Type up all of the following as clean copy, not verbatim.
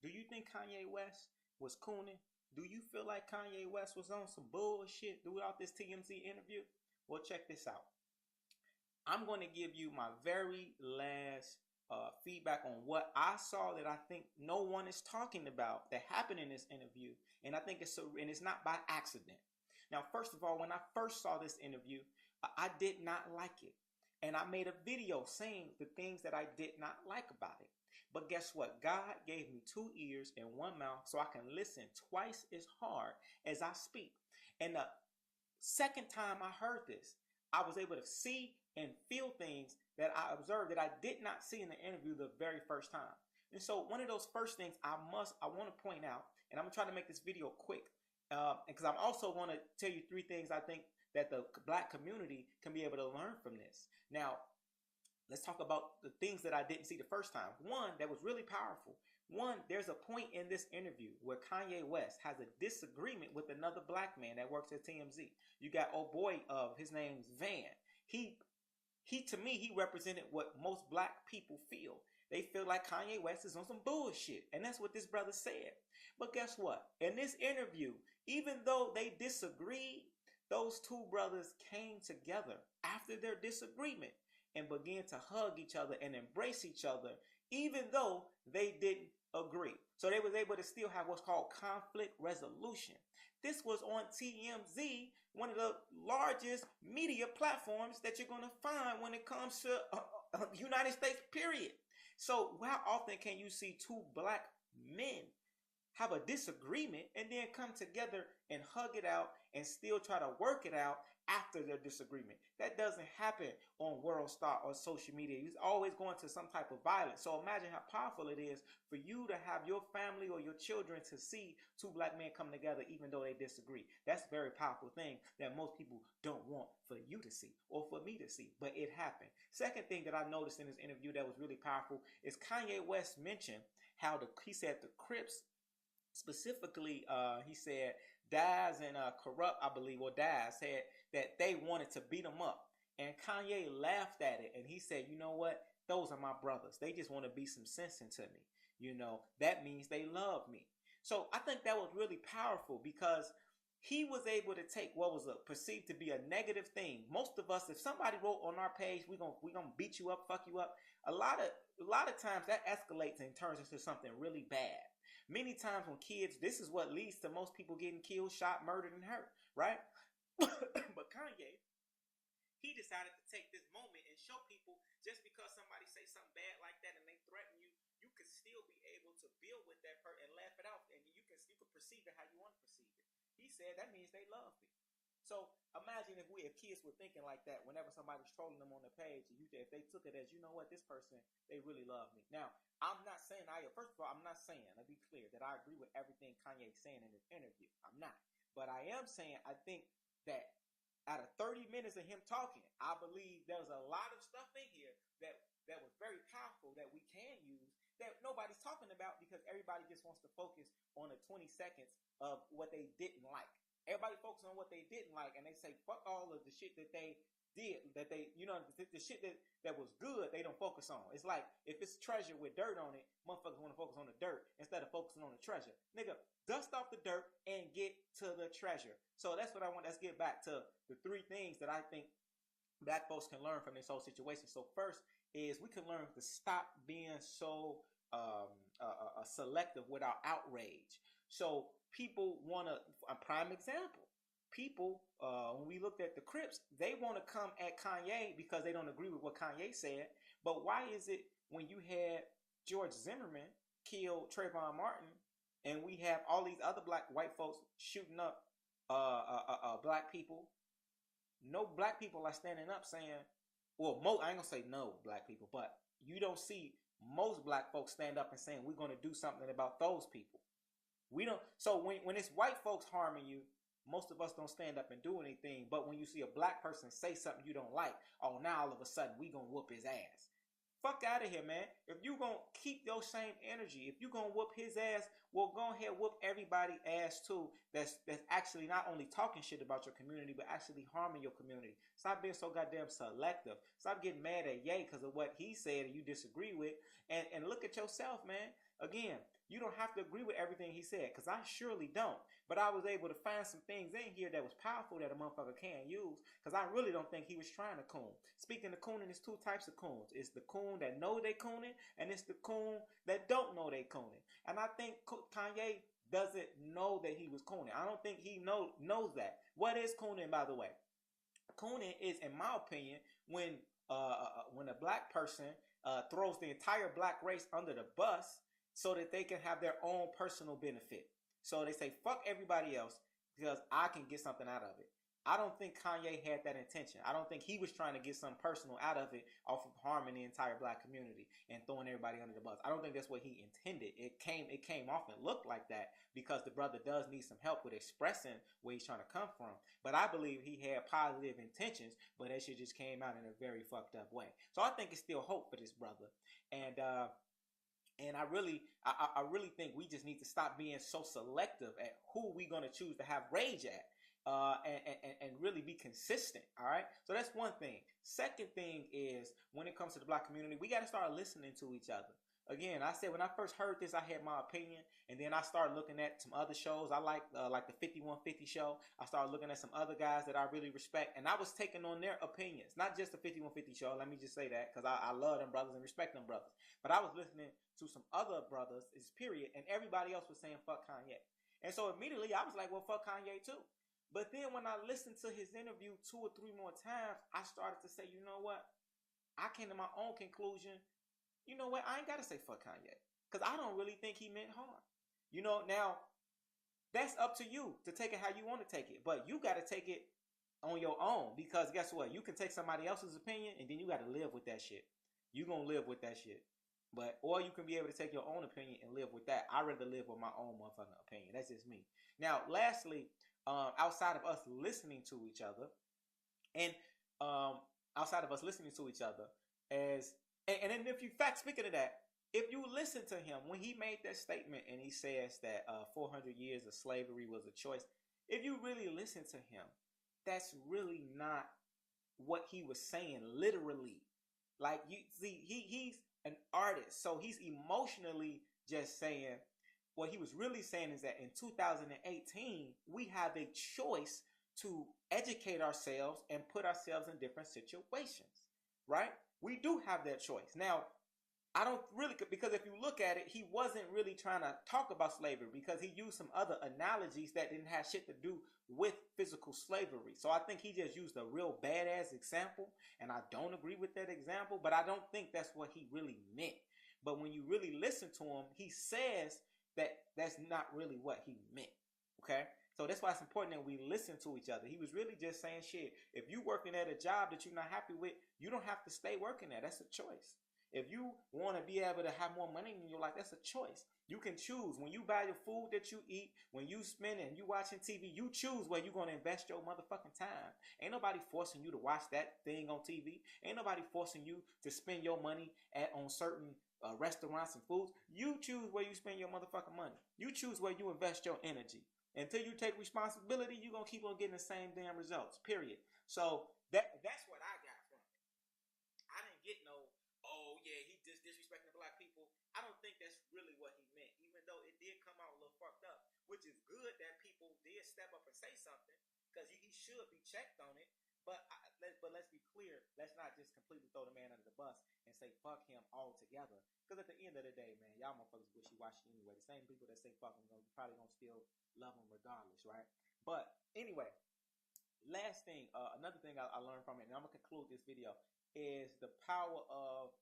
Do you think Kanye West was cooning? Do you feel like Kanye West was on some bullshit throughout this TMZ interview? Well, check this out. I'm going to give you my very last feedback on what I saw that I think no one is talking about that happened in this interview, and I think it's not by accident. Now, first of all, when I first saw this interview, I did not like it, and I made a video saying the things that I did not like about it. But guess what? God gave me 2 ears and 1 mouth so I can listen twice as hard as I speak. And the second time I heard this, I was able to see and feel things that I observed that I did not see in the interview the very first time. And so one of those first things I want to point out, and I'm going to try to make this video quick, because I also want to tell you 3 things I think that the black community can be able to learn from this. Now, let's talk about the things that I didn't see the first time. One, that was really powerful. One, there's a point in this interview where Kanye West has a disagreement with another black man that works at TMZ. You got old boy his name's Van. He to me, he represented what most black people feel. They feel like Kanye West is on some bullshit. And that's what this brother said. But guess what? In this interview, even though they disagreed, those 2 brothers came together after their disagreement and began to hug each other and embrace each other, even though they didn't agree. So they was able to still have what's called conflict resolution. This was on TMZ, one of the largest media platforms that you're going to find when it comes to United States, period. So how often can you see 2 black men have a disagreement and then come together and hug it out and still try to work it out after their disagreement? That doesn't happen on World Star or social media. It's always going to some type of violence. So imagine how powerful it is for you to have your family or your children to see 2 black men come together even though they disagree. That's a very powerful thing that most people don't want for you to see or for me to see, but it happened. Second thing that I noticed in this interview that was really powerful is Kanye West mentioned how he said the Crips, specifically, he said Daz and Corrupt, I believe, or Daz said that they wanted to beat him up. And Kanye laughed at it and he said, you know what? Those are my brothers. They just want to beat some sense into me. You know, that means they love me. So I think that was really powerful because he was able to take what was perceived to be a negative thing. Most of us, if somebody wrote on our page, we're gonna beat you up, fuck you up. A lot of times that escalates and turns into something really bad. Many times when kids, this is what leads to most people getting killed, shot, murdered, and hurt, right? But Kanye, he decided to take this moment and show people just because somebody say something bad like that and they threaten you, you can still be able to build with that person and laugh it out, and you can perceive it how you want to perceive it. He said that means they love me. So imagine if kids were thinking like that whenever somebody's trolling them on the page, if they took it as, you know what, this person, they really love me. Now, I'm not saying first of all, I'm not saying, let me be clear, that I agree with everything Kanye's saying in this interview. I'm not. But I am saying I think that out of 30 minutes of him talking, I believe there was a lot of stuff in here that was very powerful that we can use that nobody's talking about because everybody just wants to focus on the 20 seconds of what they didn't like. Everybody focuses on what they didn't like, and they say, fuck all of the shit that they did, that they, the shit that was good, they don't focus on. It's like, if it's treasure with dirt on it, motherfuckers want to focus on the dirt instead of focusing on the treasure. Nigga, dust off the dirt and get to the treasure. So that's what I want. Let's get back to the 3 things that I think black folks can learn from this whole situation. So first is we can learn to stop being so selective with our outrage. So people want a prime example. People, when we looked at the Crips, they want to come at Kanye because they don't agree with what Kanye said. But why is it when you had George Zimmerman kill Trayvon Martin and we have all these other white folks shooting up black people, no black people are standing up saying, well, I ain't gonna say no black people, but you don't see most black folks stand up and saying we're going to do something about those people. We don't. So when it's white folks harming you, most of us don't stand up and do anything. But when you see a black person say something you don't like, oh, now all of a sudden we gonna whoop his ass. Fuck out of here, man. If you gonna keep your same energy, if you gonna whoop his ass, well, go ahead, whoop everybody ass too. That's actually not only talking shit about your community, but actually harming your community. Stop being so goddamn selective. Stop getting mad at Ye because of what he said and you disagree with. And look at yourself, man. Again, you don't have to agree with everything he said, because I surely don't. But I was able to find some things in here that was powerful that a motherfucker can use, because I really don't think he was trying to coon. Speaking of cooning, there's two types of coons. It's the coon that know they cooning, and it's the coon that don't know they cooning. And I think Kanye doesn't know that he was cooning. I don't think he knows that. What is cooning, by the way? Cooning is, in my opinion, when a black person throws the entire black race under the bus so that they can have their own personal benefit. So they say, fuck everybody else because I can get something out of it. I don't think Kanye had that intention. I don't think he was trying to get something personal out of it off of harming the entire black community and throwing everybody under the bus. I don't think that's what he intended. It came off and looked like that because the brother does need some help with expressing where he's trying to come from. But I believe he had positive intentions, but that shit just came out in a very fucked up way. So I think it's still hope for this brother. And I really think we just need to stop being so selective at who we're going to choose to have rage at. And really be consistent. All right. So that's one thing. Second thing is when it comes to the black community, we got to start listening to each other. Again, I said when I first heard this, I had my opinion, and then I started looking at some other shows. I like the 5150 show. I started looking at some other guys that I really respect, and I was taking on their opinions, not just the 5150 show. Let me just say that because I love them brothers and respect them brothers. But I was listening to some other brothers, period, and everybody else was saying fuck Kanye. And so immediately I was like, well, fuck Kanye too. But then when I listened to his interview 2 or 3 more times, I started to say, you know what? I came to my own conclusion. You know what? I ain't got to say fuck Kanye. Because I don't really think he meant harm. You know, now, that's up to you to take it how you want to take it. But you got to take it on your own. Because guess what? You can take somebody else's opinion and then you got to live with that shit. You're going to live with that shit. Or you can be able to take your own opinion and live with that. I'd rather live with my own motherfucking opinion. That's just me. Now, lastly, outside of us listening to each other, and then if you speaking of that, if you listen to him when he made that statement and he says that 400 years of slavery was a choice, if you really listen to him, that's really not what he was saying literally. Like, you see, he's an artist, so he's emotionally just saying. What he was really saying is that in 2018, we have a choice to educate ourselves and put ourselves in different situations, right? We do have that choice. Now, I don't really, because if you look at it, he wasn't really trying to talk about slavery because he used some other analogies that didn't have shit to do with physical slavery. So I think he just used a real badass example, and I don't agree with that example, but I don't think that's what he really meant. But when you really listen to him, he says that's not really what he meant, okay? So that's why it's important that we listen to each other. He was really just saying, shit, if you working at a job that you're not happy with, you don't have to stay working there. That's a choice. If you want to be able to have more money in your life, that's a choice. You can choose. When you buy your food that you eat, when you spend and you watching TV, you choose where you're going to invest your motherfucking time. Ain't nobody forcing you to watch that thing on TV. Ain't nobody forcing you to spend your money on certain restaurants and foods. You choose where you spend your motherfucking money. You choose where you invest your energy. Until you take responsibility, you're going to keep on getting the same damn results, period. So that's what I got from it. I didn't get no, oh yeah, he just disrespecting black people. I don't think that's really what he meant, even though it did come out a little fucked up, which is good that people did step up and say something, because he should be checked on it. But let's be clear. Let's not just completely throw the man under the bus and say fuck him altogether. Because at the end of the day, man, y'all motherfuckers wishy-washy anyway. The same people that say fuck him, probably gonna still love him regardless, right? But anyway, last thing, another thing I learned from it, and I'm gonna conclude this video, is the power of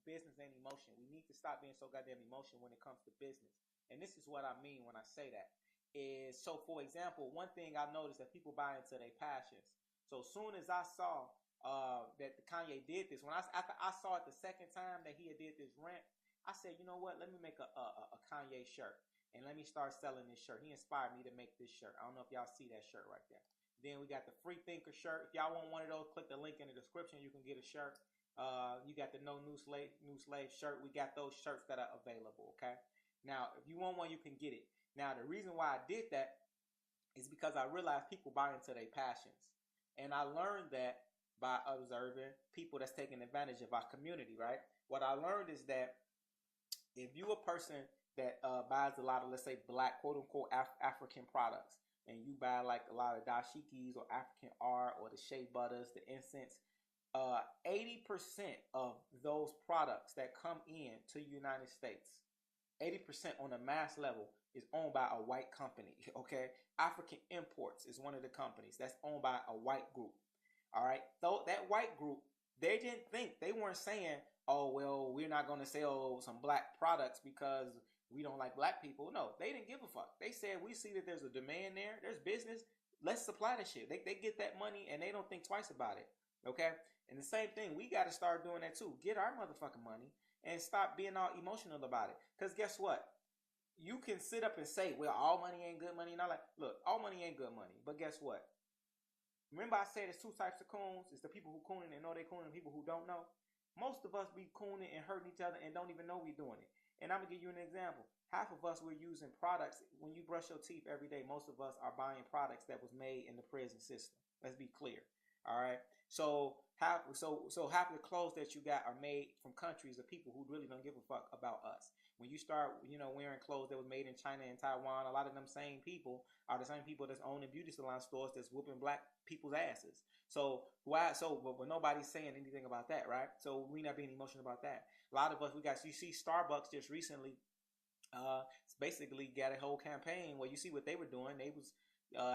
business and emotion. We need to stop being so goddamn emotional when it comes to business. And this is what I mean when I say that. So for example, one thing I noticed that people buy into their passions. So soon as I saw that Kanye did this, after I saw it the second time that he did this rant, I said, you know what? Let me make a Kanye shirt, and let me start selling this shirt. He inspired me to make this shirt. I don't know if y'all see that shirt right there. Then we got the Free Thinker shirt. If y'all want one of those, click the link in the description. You can get a shirt. You got the No New Slave shirt. We got those shirts that are available, okay? Now, if you want one, you can get it. Now, the reason why I did that is because I realized people buy into their passions. And I learned that by observing people that's taking advantage of our community, right? What I learned is that if you a person that buys a lot of, let's say, black quote unquote African products, and you buy like a lot of dashikis or African art or the shea butters, the incense, 80% of those products that come in to the United States, 80% on a mass level is owned by a white company. Okay, African Imports is one of the companies that's owned by a white group. All right, so that white group, they didn't think, they weren't saying, oh well, we're not going to sell some black products because we don't like black people. No, they didn't give a fuck. They said, we see that there's a demand there, there's business, let's supply the shit. They get that money and they don't think twice about it. Okay, and the same thing, we got to start doing that too. Get our motherfucking money and stop being all emotional about it. Because guess what? You can sit up and say, well, all money ain't good money. And I'm like, look, all money ain't good money. But guess what? Remember I said there's two types of coons. It's the people who cooning and know they cooning and people who don't know. Most of us be cooning and hurting each other and don't even know we're doing it. And I'm going to give you an example. Half of us, we're using products. When you brush your teeth every day, most of us are buying products that was made in the prison system. Let's be clear. All right. So half of the clothes that you got are made from countries of people who really don't give a fuck about us. When you start, wearing clothes that was made in China and Taiwan, a lot of them same people are the same people that's owning beauty salon stores that's whooping black people's asses. So but nobody's saying anything about that, right? So we not being emotional about that. A lot of us, you see Starbucks just recently, basically got a whole campaign where you see what they were doing. They was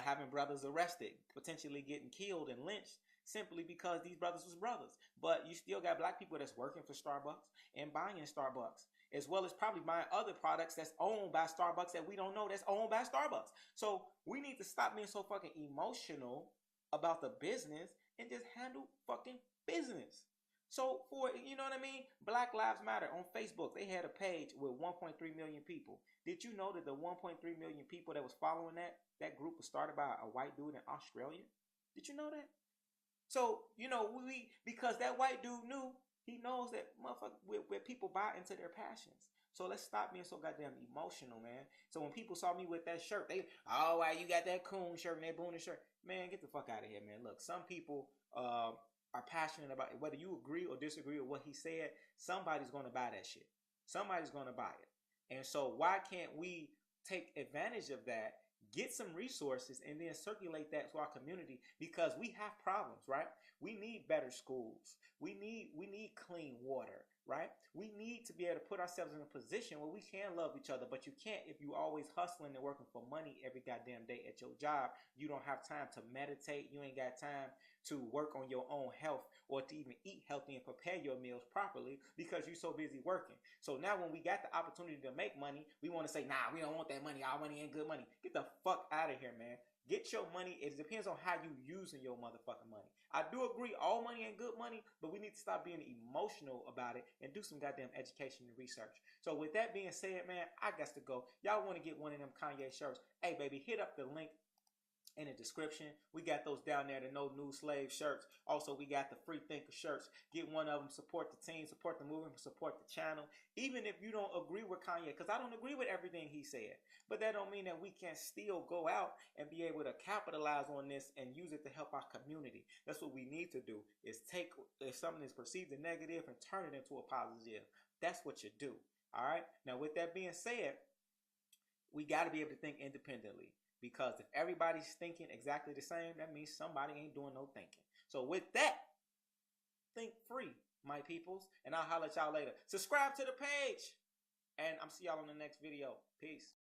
having brothers arrested, potentially getting killed and lynched simply because these brothers was brothers. But you still got black people that's working for Starbucks and buying Starbucks, as well as probably buying other products that's owned by Starbucks that we don't know that's owned by Starbucks. So we need to stop being so fucking emotional about the business and just handle fucking business. So you know what I mean? Black Lives Matter on Facebook, they had a page with 1.3 million people. Did you know that the 1.3 million people that was following that group was started by a white dude in Australia? Did you know that? So, because that white dude knew, he knows that motherfucker where people buy into their passions. So let's stop being so goddamn emotional, man. So when people saw me with that shirt, oh, wow, you got that coon shirt and that Booner shirt. Man, get the fuck out of here, man. Look, some people are passionate about it. Whether you agree or disagree with what he said, somebody's going to buy that shit. Somebody's going to buy it. And so why can't we take advantage of that, get some resources, and then circulate that to our community? Because we have problems, right? We need better schools. We need clean water, right? We need to be able to put ourselves in a position where we can love each other, but you can't if you always hustling and working for money every goddamn day at your job. You don't have time to meditate. You ain't got time to work on your own health or to even eat healthy and prepare your meals properly because you're so busy working. So now when we got the opportunity to make money, we want to say, nah, we don't want that money. Our money ain't good money. Get the fuck out of here, man. Get your money. It depends on how you using your motherfucking money. I do agree, all money ain't good money, but we need to stop being emotional about it and do some goddamn education and research. So with that being said, man, I got to go. Y'all want to get one of them Kanye shirts? Hey, baby, hit up the link in the description. We got those down there, the No New Slave shirts. Also, we got the Free Thinker shirts. Get one of them. Support the team, support the movement, support the channel. Even if you don't agree with Kanye, because I don't agree with everything he said. But that don't mean that we can't still go out and be able to capitalize on this and use it to help our community. That's what we need to do, is take if something is perceived as negative and turn it into a positive. That's what you do. All right? Now, with that being said, we got to be able to think independently. Because if everybody's thinking exactly the same, that means somebody ain't doing no thinking. So with that, think free, my peoples. And I'll holler at y'all later. Subscribe to the page. And I'm see y'all on the next video. Peace.